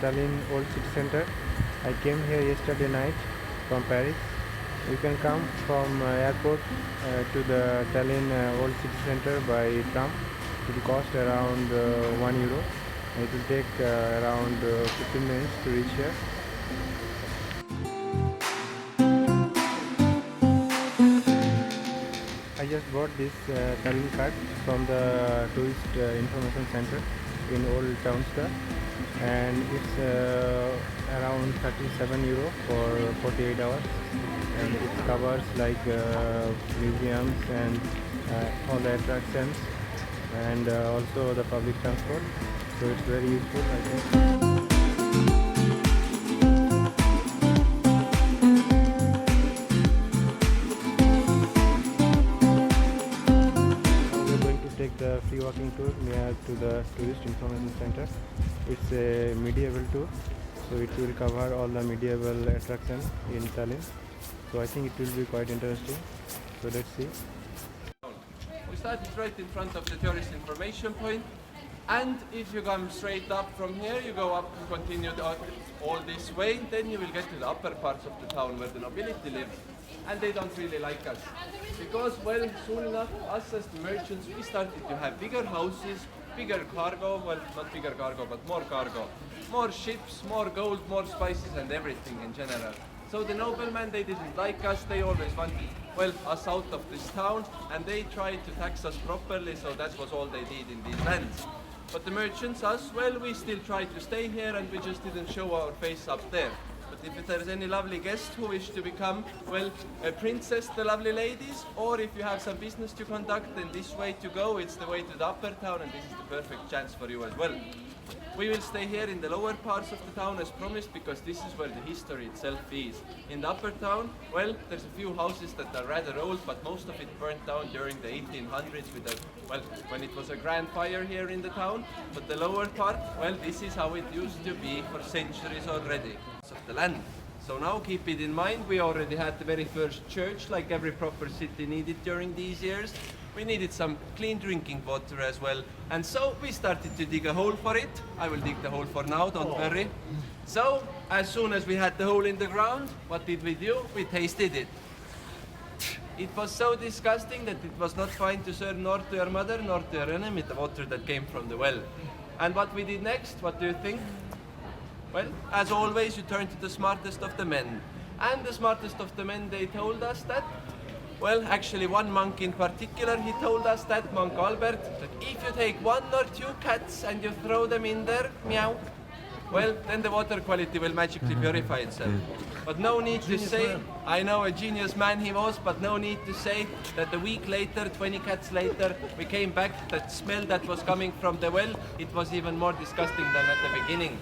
Tallinn Old City Center. I came here yesterday night from Paris. You can come from airport to the Tallinn Old City Center by tram. It will cost around €1. It will take around 15 minutes to reach here. I just bought this Tallinn card from the tourist information center in Old Town Square, and it's around €37 for 48 hours, and it covers like museums and all the attractions, and also the public transport, so it's very useful, I think. Take the free walking tour near to the tourist information center. It's a medieval tour, so it will cover all the medieval attractions in Tallinn. So I think it will be quite interesting. So let's see. We started right in front of the tourist information point, and if you come straight up from here, you go up and continue all this way, then you will get to the upper parts of the town where the nobility lives. And they don't really like us. Because, well, soon enough, us as the merchants, we started to have bigger houses, bigger cargo, well, not bigger cargo, but more cargo. More ships, more gold, more spices, and everything in general. So the noblemen, they didn't like us, they always wanted, well, us out of this town, and they tried to tax us properly, so that was all they did in these lands. But the merchants, us, well, we still tried to stay here, and we just didn't show our face up there. But if there's any lovely guests who wish to become, well, a princess, the lovely ladies, or if you have some business to conduct, then this way to go, it's the way to the upper town, and this is the perfect chance for you as well. We will stay here in the lower parts of the town as promised, because this is where the history itself is. In the upper town, well, there's a few houses that are rather old, but most of it burnt down during the 1800s with a, well, when it was a grand fire here in the town. But the lower part, well, this is how it used to be for centuries already of the land. So now keep it in mind, we already had the very first church, like every proper city needed during these years. We needed some clean drinking water as well, and so we started to dig a hole for it. I will dig the hole for now, don't worry. So as soon as we had the hole in the ground, what did we do? We tasted it. It was so disgusting that it was not fine to serve nor to your mother nor to your enemy the water that came from the well. And what we did next, what do you think? Well, as always, you turn to the smartest of the men. And the smartest of the men, they told us that, well, actually one monk in particular, he told us that, Monk Albert, that if you take 1 or 2 cats and you throw them in there, meow, well, then the water quality will magically purify itself. But no need to say, I know a genius man he was, but no need to say that a week later, 20 cats later, we came back, that smell that was coming from the well, it was even more disgusting than at the beginning.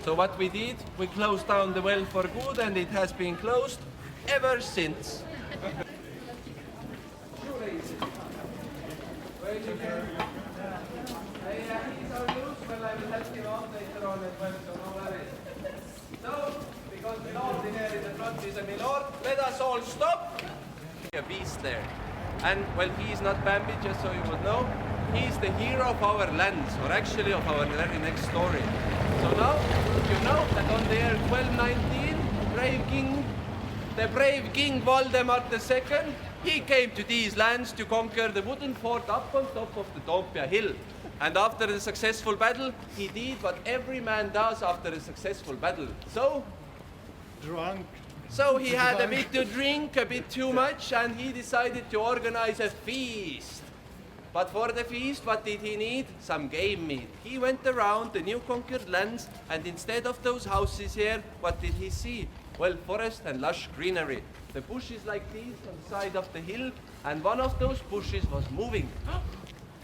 So what we did, we closed down the well for good, and it has been closed ever since. He's on loose, well, I will help him out later on as well, so no worries. So, because Milord in here in the front is a Milord, let us all stop. A beast there. And, well, he is not Bambi, just so you would know. He is the hero of our lands, or actually of our very next story. So now, you know that on the year 1219, the brave King Voldemort II, he came to these lands to conquer the wooden fort up on top of the Toompea hill. And after the successful battle, he did what every man does after a successful battle. So? Drunk. So he had a bit to drink, a bit too much, and he decided to organize a feast. But for the feast, what did he need? Some game meat. He went around the new conquered lands, and instead of those houses here, what did he see? Well, forest and lush greenery. The bushes like these on the side of the hill, and one of those bushes was moving.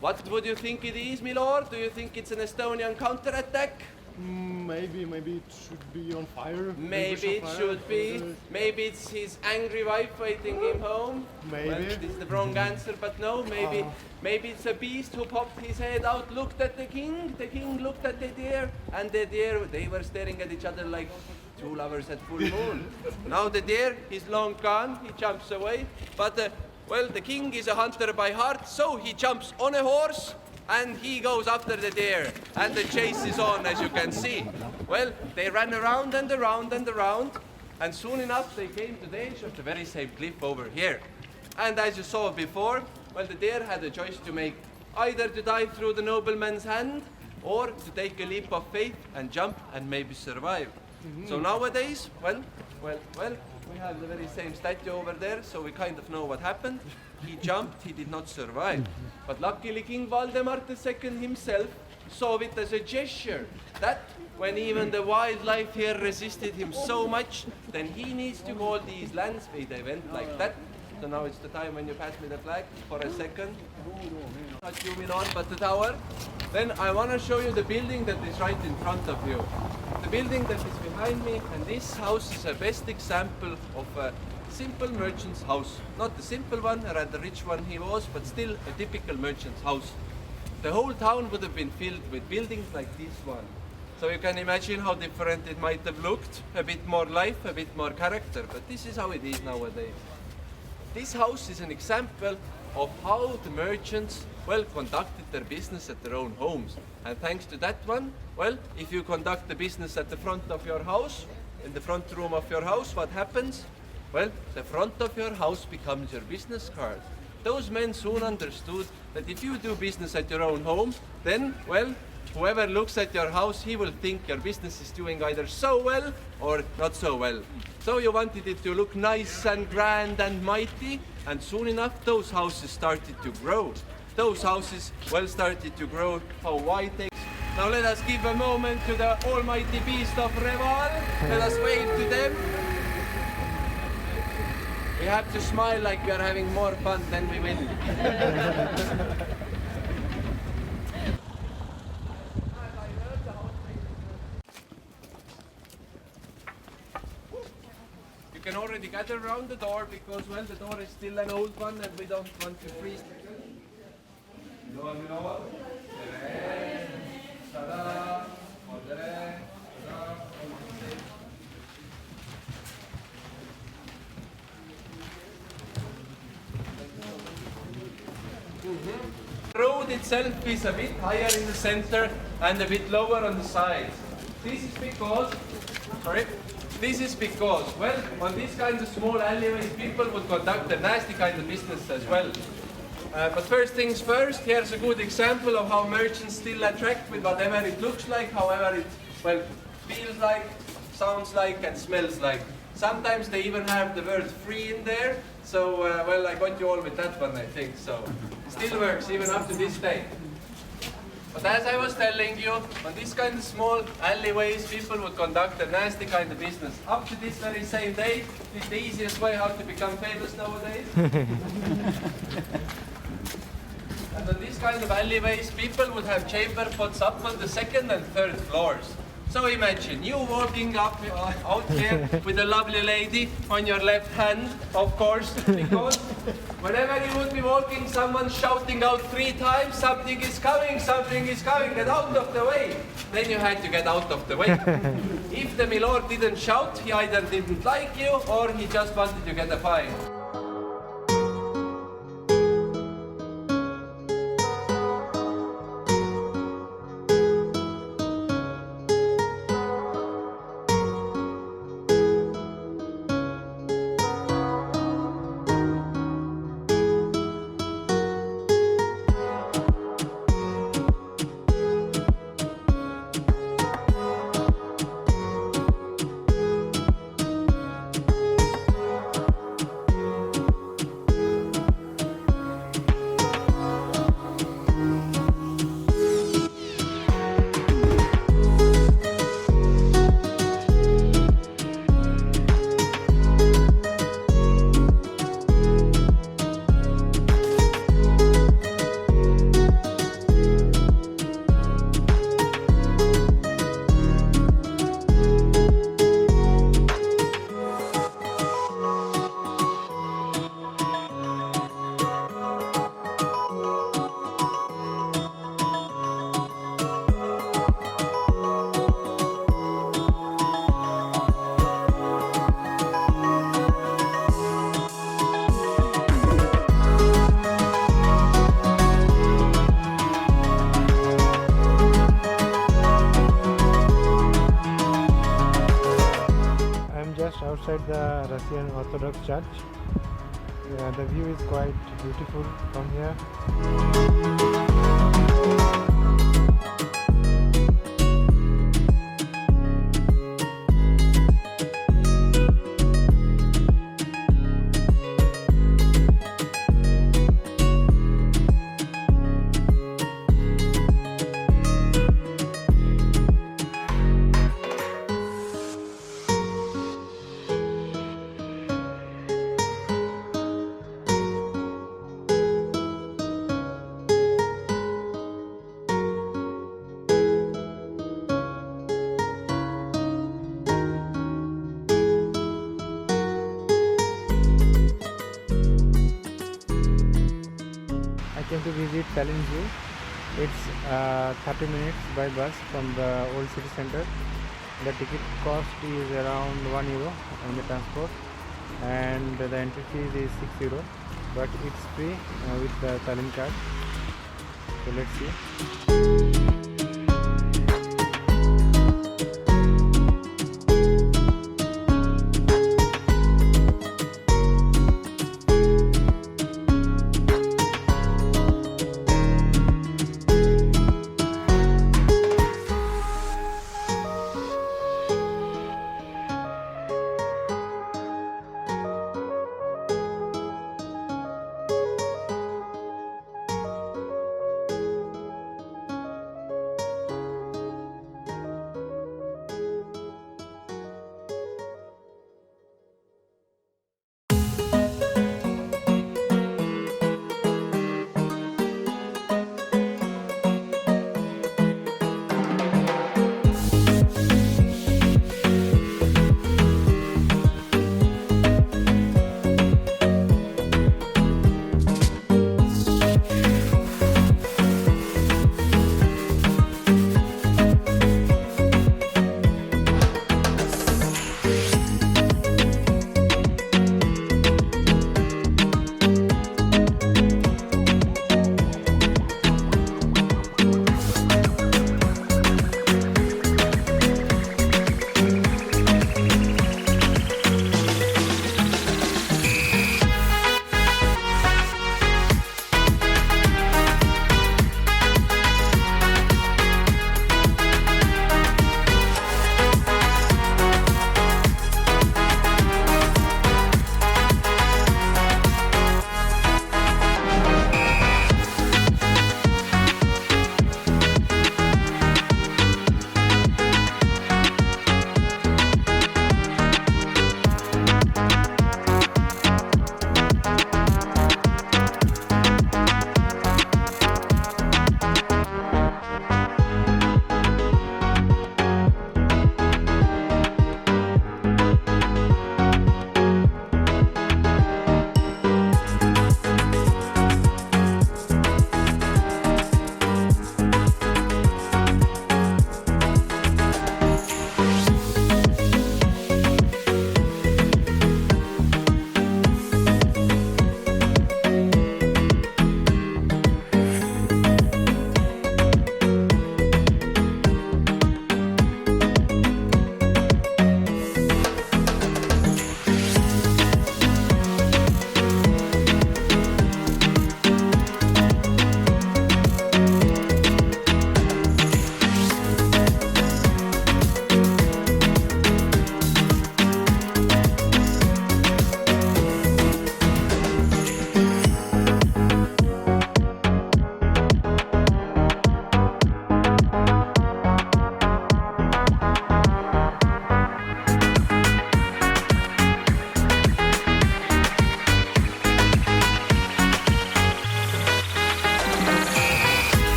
What would you think it is, my lord? Do you think it's an Estonian counterattack? Maybe it should be on fire. Maybe it should be. Maybe it's his angry wife waiting him home. Maybe. Well, this is the wrong answer, but no, maybe it's a beast who popped his head out, looked at the king looked at the deer, and the deer, they were staring at each other like two lovers at full moon. Now the deer, he's long gone, he jumps away, but well, the king is a hunter by heart, so he jumps on a horse, and he goes after the deer, and the chase is on, as you can see. Well, they ran around and around and around, and soon enough they came to the edge of the very same cliff over here. And as you saw before, well, the deer had a choice to make, either to dive through the nobleman's hand, or to take a leap of faith and jump and maybe survive. So nowadays, well, we have the very same statue over there, so we kind of know what happened. He jumped, he did not survive. But luckily King Valdemar II himself saw it as a gesture that when even the wildlife here resisted him so much, then he needs to hold these lands with an event like that. So now it's the time when you pass me the flag for a second. Not zooming on, but the tower. Then I want to show you the building that is right in front of you. The building that is behind me, and this house is a best example of a simple merchant's house. Not the simple one, a rather rich one he was, but still a typical merchant's house. The whole town would have been filled with buildings like this one. So you can imagine how different it might have looked. A bit more life, a bit more character, but this is how it is nowadays. This house is an example of how the merchants, well, conducted their business at their own homes. And thanks to that one, well, if you conduct the business at the front of your house, in the front room of your house, what happens? Well, the front of your house becomes your business card. Those men soon understood that if you do business at your own home, then, well, whoever looks at your house, he will think your business is doing either so well or not so well. So you wanted it to look nice and grand and mighty, and soon enough those houses started to grow. Those houses, well, started to grow how wide they... Now let us give a moment to the almighty beast of Reval. Let us wave to them. We have to smile like we are having more fun than we will. You can already gather around the door because, well, the door is still an old one and we don't want to freeze. The road itself is a bit higher in the center and a bit lower on the sides. This is because, well, on these kinds of small alleyways, people would conduct a nasty kind of business as well. But first things first, here's a good example of how merchants still attract with whatever it looks like, however it, well, feels like, sounds like, and smells like. Sometimes they even have the word free in there, so, well, I got you all with that one, I think, so. Still works, even up to this day. But as I was telling you, on these kind of small alleyways, people would conduct a nasty kind of business. Up to this very same day, it's the easiest way how to become famous nowadays. And on these kind of alleyways, people would have chamber pots up on the second and third floors. So imagine you walking up out here with a lovely lady on your left hand, of course, because whenever you would be walking, someone's shouting out 3 times, something is coming, get out of the way. Then you had to get out of the way. If the milord didn't shout, he either didn't like you or he just wanted to get a fine. Russian Orthodox Church. The view is quite beautiful from here. I came to visit Tallinn Zoo. It's 30 minutes by bus from the old city center. The ticket cost is around €1 on the transport, and the entry fees is €6, but it's free with the Tallinn card. So let's see.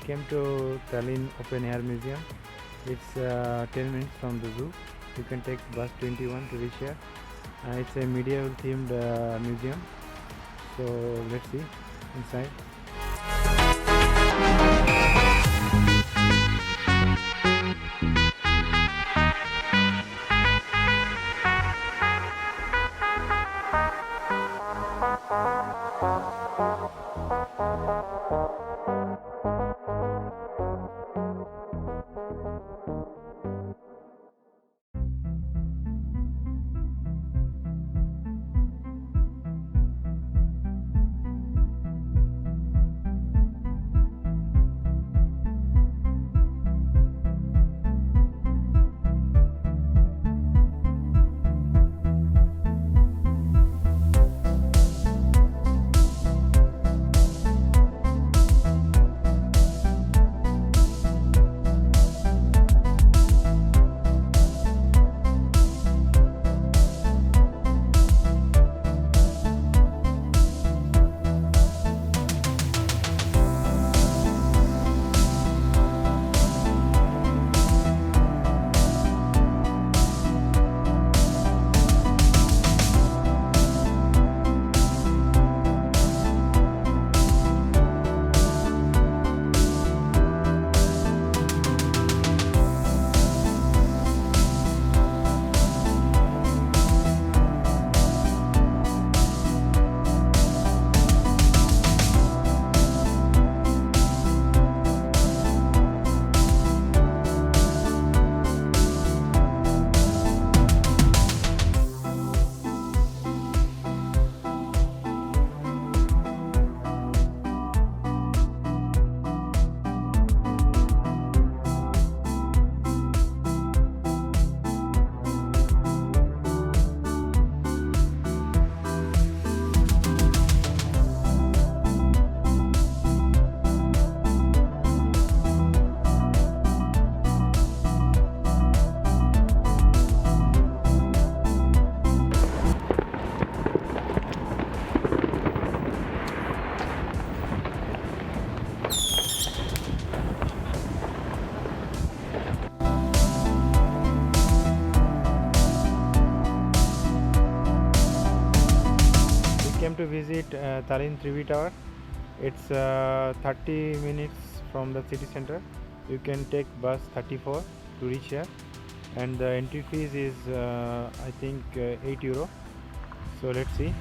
Came to Tallinn Open Air Museum. It's 10 minutes from the zoo. You can take bus 21 to reach here. It's a medieval themed museum. So let's see inside. to visit Tallinn 3V Tower. It's 30 minutes from the city center. You can take bus 34 to reach here, and the entry fees is I think €8. So let's see.